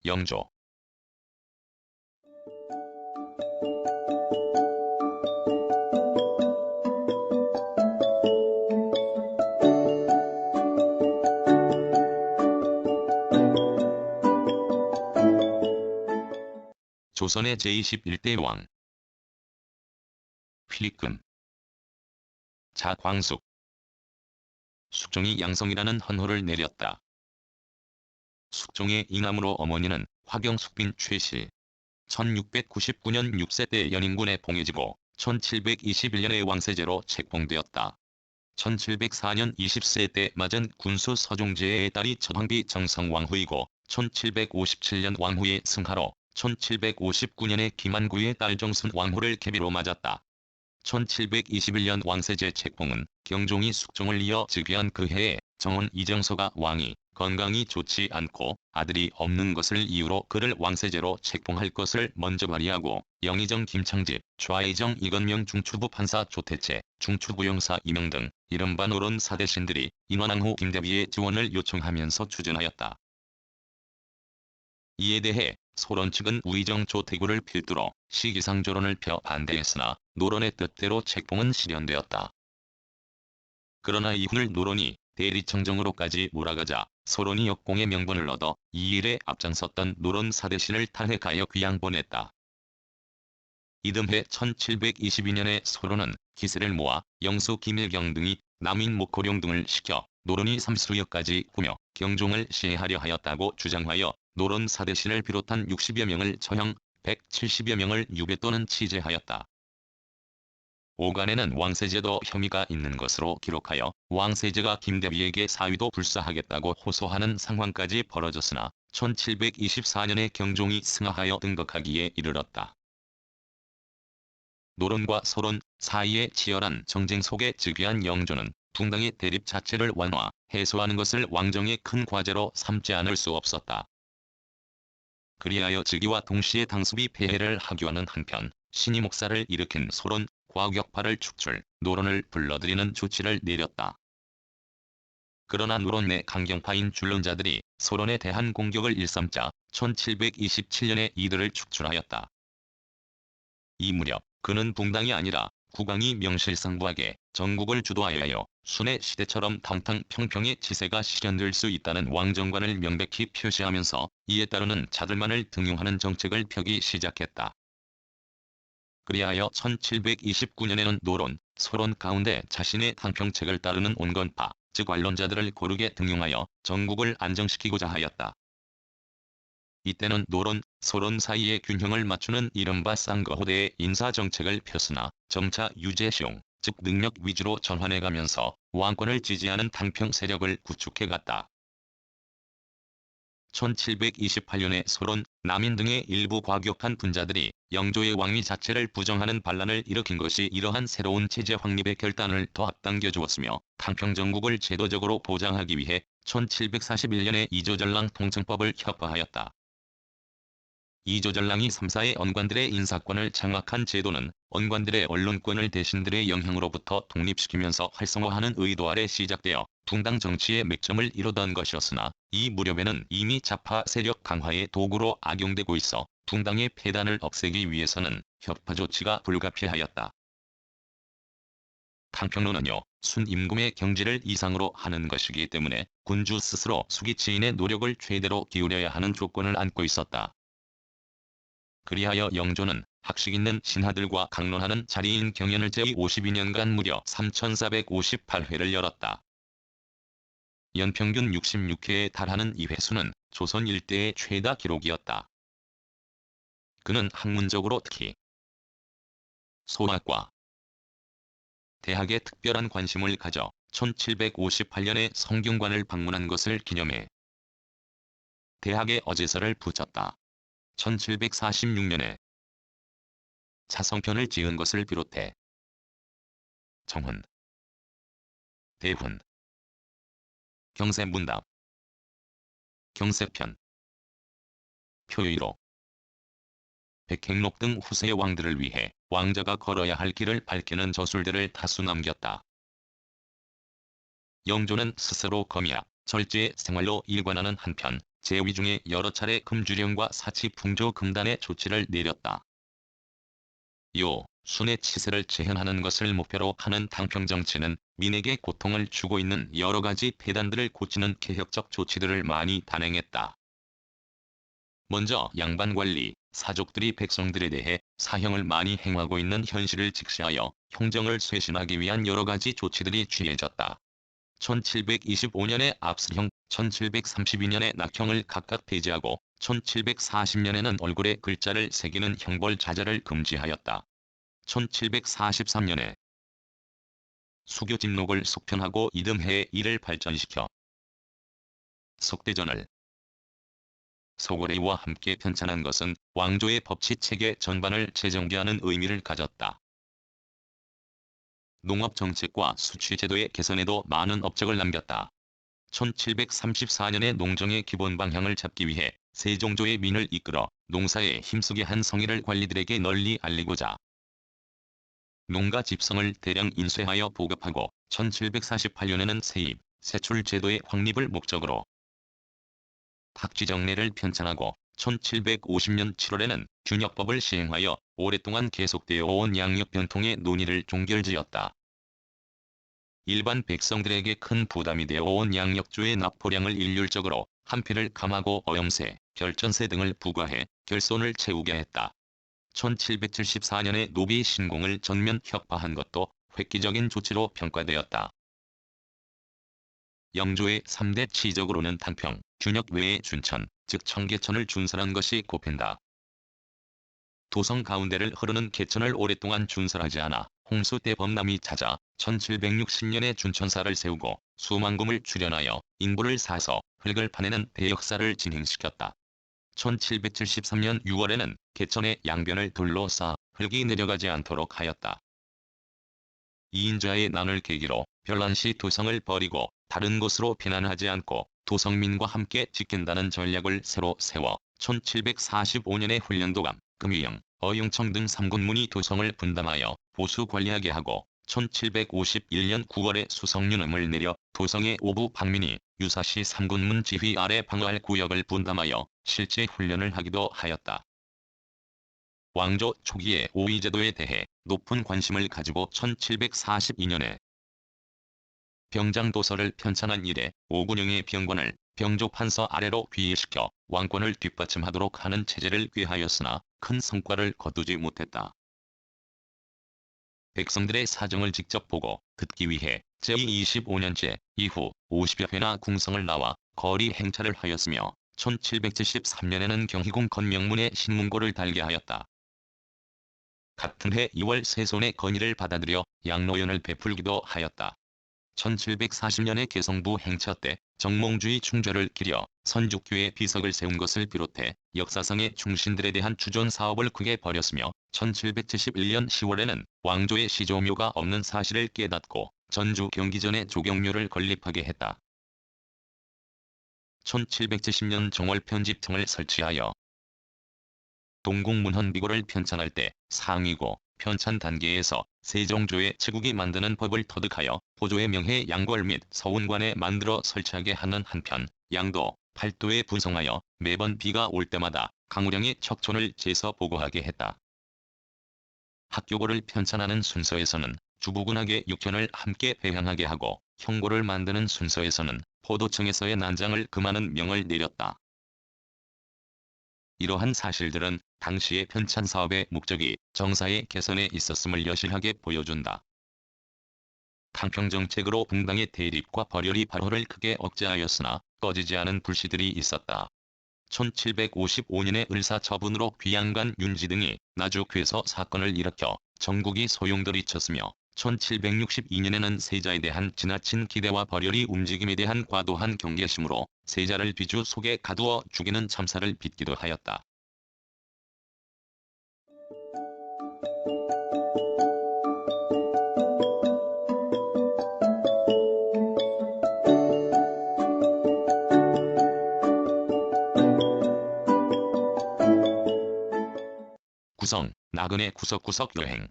영조. 조선의 제21대 왕 필리금 자광숙 숙종이 양성이라는 헌호를 내렸다. 숙종의 잉함으로 어머니는 화경숙빈 최실 1699년 6세 때 연인군에 봉해지고 1721년에 왕세제로 책봉되었다. 1704년 20세 때 맞은 군수 서종제의 딸이 첫왕비 정성왕후이고 1757년 왕후의 승하로 1759년에 김안구의 딸 정순왕후를 계비로 맞았다. 1721년 왕세제 책봉은 경종이 숙종을 이어 즉위한 그 해에 정원 이정서가 왕이 건강이 좋지 않고 아들이 없는 것을 이유로 그를 왕세제로 책봉할 것을 먼저 발의하고 영의정 김창집, 좌의정 이건명 중추부 판사 조태채, 중추부 용사 이명 등 이른바 노론 사대신들이 인원왕후 김대비의 지원을 요청하면서 추진하였다. 이에 대해 소론 측은 우의정 조태구를 필두로 시기상 조론을 펴 반대했으나 노론의 뜻대로 책봉은 실현되었다. 그러나 이후를 노론이 대리청정으로까지 몰아가자 소론이 역공의 명분을 얻어 이 일에 앞장섰던 노론 사대신을 탄핵하여 귀양 보냈다. 이듬해 1722년에 소론은 기세를 모아 영수 김일경 등이 남인 목호룡 등을 시켜 노론이 삼수역까지 꾸며 경종을 시해하려 하였다고 주장하여 노론 사대신을 비롯한 60여 명을 처형, 170여 명을 유배 또는 치제하였다. 오간에는 왕세제도 혐의가 있는 것으로 기록하여 왕세제가 김대비에게 사위도 불사하겠다고 호소하는 상황까지 벌어졌으나 1724년에 경종이 승하하여 등극하기에 이르렀다. 노론과 소론 사이의 치열한 정쟁 속에 즉위한 영조는 붕당의 대립 자체를 완화, 해소하는 것을 왕정의 큰 과제로 삼지 않을 수 없었다. 그리하여 즉위와 동시에 당수비 폐해를 하교하는 한편 신이 목사를 일으킨 소론, 과격파를 축출, 노론을 불러들이는 조치를 내렸다. 그러나 노론 내 강경파인 줄론자들이 소론에 대한 공격을 일삼자 1727년에 이들을 축출하였다. 이 무렵 그는 붕당이 아니라 국왕이 명실상부하게 전국을 주도하여 순의 시대처럼 탕탕평평의 치세가 실현될 수 있다는 왕정관을 명백히 표시하면서 이에 따르는 자들만을 등용하는 정책을 펴기 시작했다. 그리하여 1729년에는 노론, 소론 가운데 자신의 탕평책을 따르는 온건파, 즉 완론자들을 고르게 등용하여 전국을 안정시키고자 하였다. 이때는 노론, 소론 사이의 균형을 맞추는 이른바 쌍거호대의 인사정책을 폈으나 점차 유재시용, 즉 능력 위주로 전환해가면서 왕권을 지지하는 당평 세력을 구축해갔다. 1728년에 소론, 남인 등의 일부 과격한 분자들이 영조의 왕위 자체를 부정하는 반란을 일으킨 것이 이러한 새로운 체제 확립의 결단을 더 앞당겨 주었으며 탕평정국을 제도적으로 보장하기 위해 1741년에 이조전랑 통칭법을 협파하였다. 이조전랑이 3사의 언관들의 인사권을 장악한 제도는 언관들의 언론권을 대신들의 영향으로부터 독립시키면서 활성화하는 의도 아래 시작되어 붕당 정치의 맥점을 이루던 것이었으나 이 무렵에는 이미 좌파 세력 강화의 도구로 악용되고 있어 붕당의 폐단을 없애기 위해서는 협파 조치가 불가피하였다. 탕평론은요, 순임금의 경지를 이상으로 하는 것이기 때문에 군주 스스로 수기치인의 노력을 최대로 기울여야 하는 조건을 안고 있었다. 그리하여 영조는 학식 있는 신하들과 강론하는 자리인 경연을 제의 52년간 무려 3458회를 열었다. 연평균 66회에 달하는 이 횟수는 조선 일대의 최다 기록이었다. 그는 학문적으로 특히 소학과 대학에 특별한 관심을 가져 1758년에 성균관을 방문한 것을 기념해 대학의 어제서를 붙였다. 1746년에 자성편을 지은 것을 비롯해 정훈, 대훈, 경세문답, 경세편, 표의록, 백행록 등 후세의 왕들을 위해 왕자가 걸어야 할 길을 밝히는 저술들을 다수 남겼다. 영조는 스스로 검약, 절제의 생활로 일관하는 한편 제위중에 여러 차례 금주령과 사치풍조 금단의 조치를 내렸다. 요, 순의 치세를 재현하는 것을 목표로 하는 당평정치는 민에게 고통을 주고 있는 여러 가지 폐단들을 고치는 개혁적 조치들을 많이 단행했다. 먼저 양반관리, 사족들이 백성들에 대해 사형을 많이 행하고 있는 현실을 직시하여 형정을 쇄신하기 위한 여러 가지 조치들이 취해졌다. 1725년에 압수형, 1732년에 낙형을 각각 폐지하고 1740년에는 얼굴에 글자를 새기는 형벌 자자를 금지하였다. 1743년에 수교진록을 속편하고 이듬해에 이를 발전시켜 속대전을 소고래와 함께 편찬한 것은 왕조의 법치체계 전반을 재정비하는 의미를 가졌다. 농업정책과 수취제도의 개선에도 많은 업적을 남겼다. 1734년에 농정의 기본 방향을 잡기 위해 세종조의 민을 이끌어 농사에 힘쓰게 한 성의를 관리들에게 널리 알리고자 농가 집성을 대량 인쇄하여 보급하고 1748년에는 세입, 세출 제도의 확립을 목적으로 탁지정례를 편찬하고 1750년 7월에는 균역법을 시행하여 오랫동안 계속되어 온 양육변통의 논의를 종결지었다. 일반 백성들에게 큰 부담이 되어 온 양력조의 납포량을 일률적으로 한 필을 감하고 어염세, 결전세 등을 부과해 결손을 채우게 했다. 1774년에 노비 신공을 전면 혁파한 것도 획기적인 조치로 평가되었다. 영조의 3대 치적으로는 당평, 균역 외에 준천, 즉 청계천을 준설한 것이 꼽힌다. 도성 가운데를 흐르는 계천을 오랫동안 준설하지 않아 홍수 때 범람이 찾아 1760년에 준천사를 세우고 수만금을 출연하여 인부를 사서 흙을 파내는 대역사를 진행시켰다. 1773년 6월에는 계천의 양변을 돌로 쌓아 흙이 내려가지 않도록 하였다. 이인자의 난을 계기로 별난시 도성을 버리고 다른 곳으로 피난하지 않고 도성민과 함께 지킨다는 전략을 새로 세워 1745년에 훈련도감, 금위영, 어용청 등 3군문이 도성을 분담하여 보수 관리하게 하고 1751년 9월에 수성윤음을 내려 도성의 오부 방민이 유사시 3군문 지휘 아래 방어할 구역을 분담하여 실제 훈련을 하기도 하였다. 왕조 초기의 오위제도에 대해 높은 관심을 가지고 1742년에 병장도서를 편찬한 이래 오군영의 병관을 병조판서 아래로 귀의시켜 왕권을 뒷받침하도록 하는 체제를 꾀하였으나 큰 성과를 거두지 못했다. 백성들의 사정을 직접 보고 듣기 위해 제25년째 이후 50여 회나 궁성을 나와 거리 행차를 하였으며 1773년에는 경희궁 건명문에 신문고를 달게 하였다. 같은 해 2월 세손의 건의를 받아들여 양로연을 베풀기도 하였다. 1740년에 개성부 행차 때 정몽주의 충절을 기려 선죽교의 비석을 세운 것을 비롯해 역사상의 충신들에 대한 추존 사업을 크게 벌였으며 1771년 10월에는 왕조의 시조묘가 없는 사실을 깨닫고 전주 경기전에 조경묘를 건립하게 했다. 1770년 정월 편집청을 설치하여 동국문헌비고를 편찬할 때 상위고 편찬 단계에서 세종조의 제국이 만드는 법을 터득하여 보조의 명해 양궐 및 서운관에 만들어 설치하게 하는 한편 양도, 팔도에 분성하여 매번 비가 올 때마다 강우량의 척촌을 재서 보고하게 했다. 학교고를 편찬하는 순서에서는 주부군학의 육현을 함께 배양하게 하고 형고를 만드는 순서에서는 포도청에서의 난장을 금하는 명을 내렸다. 이러한 사실들은 당시의 편찬 사업의 목적이 정사의 개선에 있었음을 여실하게 보여준다. 당평정책으로 분당의 대립과 벌열이 발호를 크게 억제하였으나 꺼지지 않은 불씨들이 있었다. 1755년에 을사처분으로 귀양간 윤지 등이 나주괴서 사건을 일으켜 전국이 소용돌이쳤으며 1762년에는 세자에 대한 지나친 기대와 벌열이 움직임에 대한 과도한 경계심으로 세자를 뒤주 속에 가두어 죽이는 참사를 빚기도 하였다. 구성, 나그네 구석구석 여행.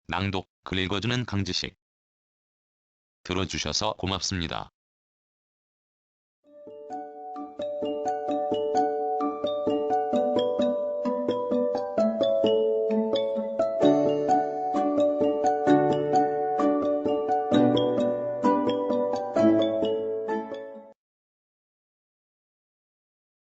낭독, 글 읽어주는 강지식. 들어주셔서 고맙습니다.